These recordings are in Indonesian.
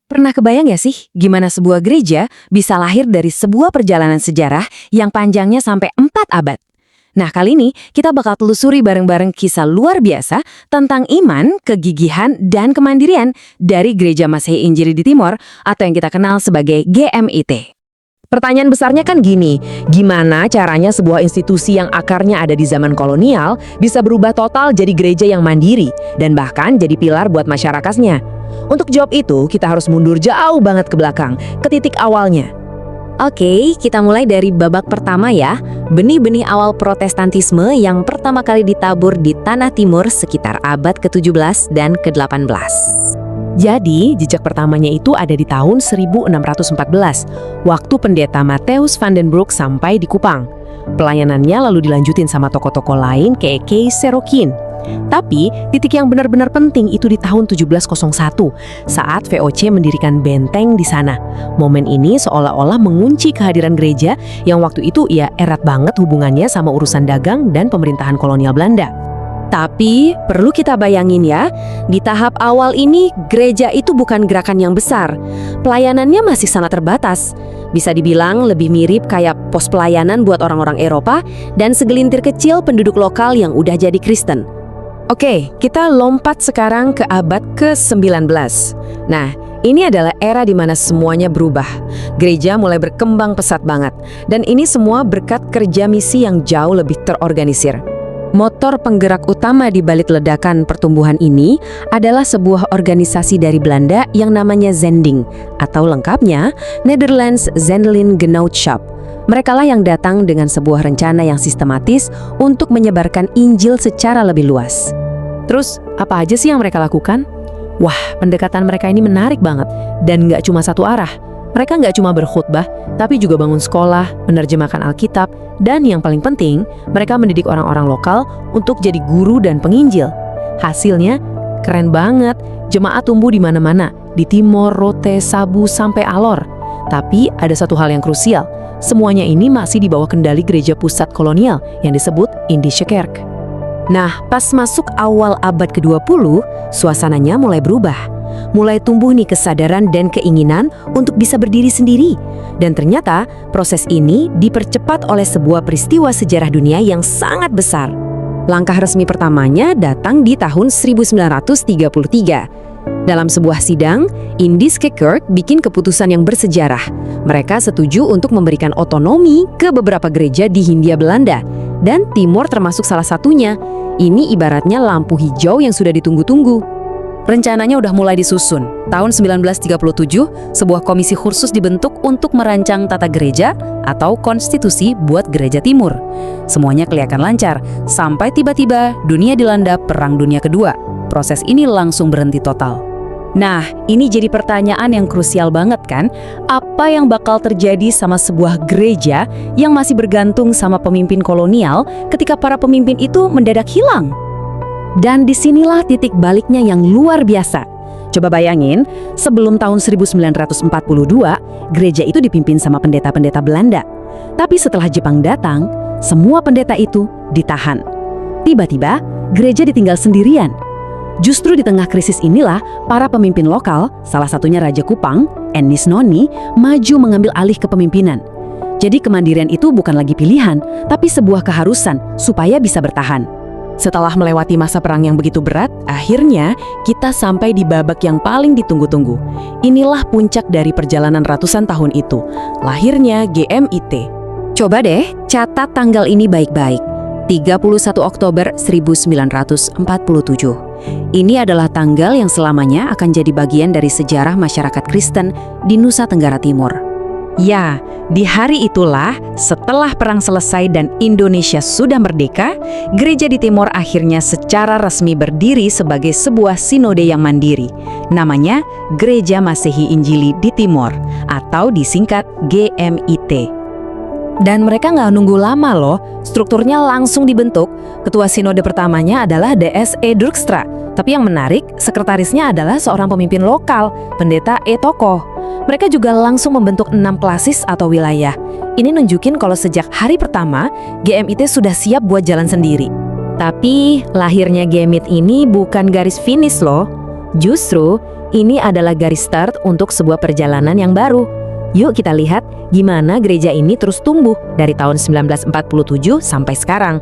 Pernah kebayang ya sih gimana sebuah gereja bisa lahir dari sebuah perjalanan sejarah yang panjangnya sampai 4 abad? Nah, kali ini kita bakal telusuri bareng-bareng kisah luar biasa tentang iman, kegigihan, dan kemandirian dari Gereja Masehi Injili di Timor atau yang kita kenal sebagai GMIT. Pertanyaan besarnya kan gini, gimana caranya sebuah institusi yang akarnya ada di zaman kolonial bisa berubah total jadi gereja yang mandiri dan bahkan jadi pilar buat masyarakatnya? Untuk jawab itu, kita harus mundur jauh banget ke belakang, ke titik awalnya. Oke, kita mulai dari babak pertama ya, benih-benih awal Protestantisme yang pertama kali ditabur di Tanah Timur sekitar abad ke-17 dan ke-18. Jadi, jejak pertamanya itu ada di tahun 1614, waktu pendeta Matthäus van den Broek sampai di Kupang. Pelayanannya lalu dilanjutin sama tokoh-tokoh lain kayak Kay Serokin. Tapi, titik yang benar-benar penting itu di tahun 1701, saat VOC mendirikan benteng di sana. Momen ini seolah-olah mengunci kehadiran gereja yang waktu itu ya erat banget hubungannya sama urusan dagang dan pemerintahan kolonial Belanda. Tapi, perlu kita bayangin ya, di tahap awal ini gereja itu bukan gerakan yang besar. Pelayanannya masih sangat terbatas. Bisa dibilang lebih mirip kayak pos pelayanan buat orang-orang Eropa dan segelintir kecil penduduk lokal yang udah jadi Kristen. Oke, kita lompat sekarang ke abad ke-19. Nah, ini adalah era di mana semuanya berubah. Gereja mulai berkembang pesat banget. Dan ini semua berkat kerja misi yang jauh lebih terorganisir. Motor penggerak utama di balik ledakan pertumbuhan ini adalah sebuah organisasi dari Belanda yang namanya Zending, atau lengkapnya Netherlands Zendelin Genootschap. Merekalah yang datang dengan sebuah rencana yang sistematis untuk menyebarkan Injil secara lebih luas. Terus, apa aja sih yang mereka lakukan? Wah, pendekatan mereka ini menarik banget. Dan nggak cuma satu arah. Mereka nggak cuma berkhutbah, tapi juga bangun sekolah, menerjemahkan Alkitab, dan yang paling penting, mereka mendidik orang-orang lokal untuk jadi guru dan penginjil. Hasilnya, keren banget. Jemaat tumbuh di mana-mana, di Timor, Rote, Sabu, sampai Alor. Tapi ada satu hal yang krusial. Semuanya ini masih di bawah kendali gereja pusat kolonial yang disebut Indische Kerk. Nah, pas masuk awal abad ke-20, suasananya mulai berubah. Mulai tumbuh nih kesadaran dan keinginan untuk bisa berdiri sendiri. Dan ternyata proses ini dipercepat oleh sebuah peristiwa sejarah dunia yang sangat besar. Langkah resmi pertamanya datang di tahun 1933. Dalam sebuah sidang, Indische Kerk bikin keputusan yang bersejarah. Mereka setuju untuk memberikan otonomi ke beberapa gereja di Hindia Belanda. Dan Timor termasuk salah satunya. Ini ibaratnya lampu hijau yang sudah ditunggu-tunggu. Rencananya udah mulai disusun. Tahun 1937, sebuah komisi khusus dibentuk untuk merancang tata gereja atau konstitusi buat gereja Timur. Semuanya kelihatan lancar, sampai tiba-tiba dunia dilanda Perang Dunia Kedua. Proses ini langsung berhenti total. Nah, ini jadi pertanyaan yang krusial banget kan? Apa yang bakal terjadi sama sebuah gereja yang masih bergantung sama pemimpin kolonial ketika para pemimpin itu mendadak hilang? Dan disinilah titik baliknya yang luar biasa. Coba bayangin, sebelum tahun 1942, gereja itu dipimpin sama pendeta-pendeta Belanda. Tapi setelah Jepang datang, semua pendeta itu ditahan. Tiba-tiba, gereja ditinggal sendirian. Justru di tengah krisis inilah, para pemimpin lokal, salah satunya Raja Kupang, Ennis Noni, maju mengambil alih kepemimpinan. Jadi kemandirian itu bukan lagi pilihan, tapi sebuah keharusan supaya bisa bertahan. Setelah melewati masa perang yang begitu berat, akhirnya kita sampai di babak yang paling ditunggu-tunggu. Inilah puncak dari perjalanan ratusan tahun itu, lahirnya GMIT. Coba deh, catat tanggal ini baik-baik. 31 Oktober 1947. Ini adalah tanggal yang selamanya akan jadi bagian dari sejarah masyarakat Kristen di Nusa Tenggara Timur. Ya, di hari itulah setelah perang selesai dan Indonesia sudah merdeka, gereja di Timor akhirnya secara resmi berdiri sebagai sebuah sinode yang mandiri. Namanya Gereja Masehi Injili di Timor atau disingkat GMIT. Dan mereka nggak nunggu lama loh, strukturnya langsung dibentuk. Ketua sinode pertamanya adalah DSE Durkstra. Tapi yang menarik, sekretarisnya adalah seorang pemimpin lokal, pendeta Tokoh. Mereka juga langsung membentuk 6 klasis atau wilayah. Ini nunjukin kalau sejak hari pertama, GMIT sudah siap buat jalan sendiri. Tapi lahirnya GMIT ini bukan garis finish loh. Justru ini adalah garis start untuk sebuah perjalanan yang baru. Yuk kita lihat gimana gereja ini terus tumbuh dari tahun 1947 sampai sekarang.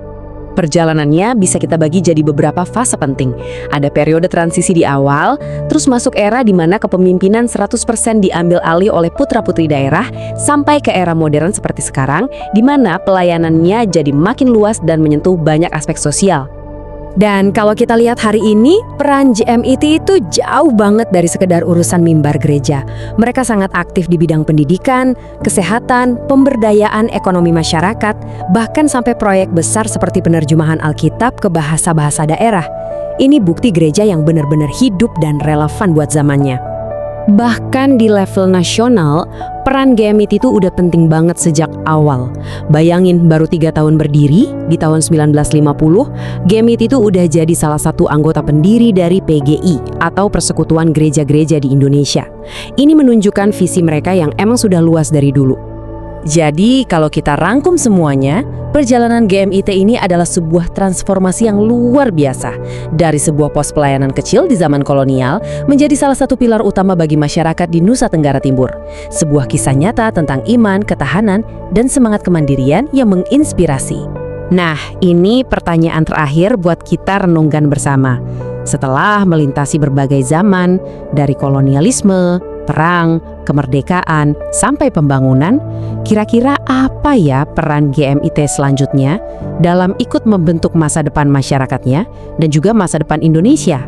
Perjalanannya bisa kita bagi jadi beberapa fase penting. Ada periode transisi di awal, terus masuk era di mana kepemimpinan 100% diambil alih oleh putra-putri daerah, sampai ke era modern seperti sekarang, di mana pelayanannya jadi makin luas dan menyentuh banyak aspek sosial. Dan kalau kita lihat hari ini, peran GMIT itu jauh banget dari sekedar urusan mimbar gereja. Mereka sangat aktif di bidang pendidikan, kesehatan, pemberdayaan ekonomi masyarakat, bahkan sampai proyek besar seperti penerjemahan Alkitab ke bahasa-bahasa daerah. Ini bukti gereja yang benar-benar hidup dan relevan buat zamannya. Bahkan di level nasional, peran GMIT itu udah penting banget sejak awal. Bayangin baru 3 tahun berdiri, di tahun 1950, GMIT itu udah jadi salah satu anggota pendiri dari PGI atau Persekutuan Gereja-Gereja di Indonesia. Ini menunjukkan visi mereka yang emang sudah luas dari dulu. Jadi kalau kita rangkum semuanya, perjalanan GMIT ini adalah sebuah transformasi yang luar biasa. Dari sebuah pos pelayanan kecil di zaman kolonial menjadi salah satu pilar utama bagi masyarakat di Nusa Tenggara Timur. Sebuah kisah nyata tentang iman, ketahanan, dan semangat kemandirian yang menginspirasi. Nah, ini pertanyaan terakhir buat kita renungkan bersama. Setelah melintasi berbagai zaman, dari kolonialisme, perang, kemerdekaan, sampai pembangunan, kira-kira apa ya peran GMIT selanjutnya dalam ikut membentuk masa depan masyarakatnya dan juga masa depan Indonesia?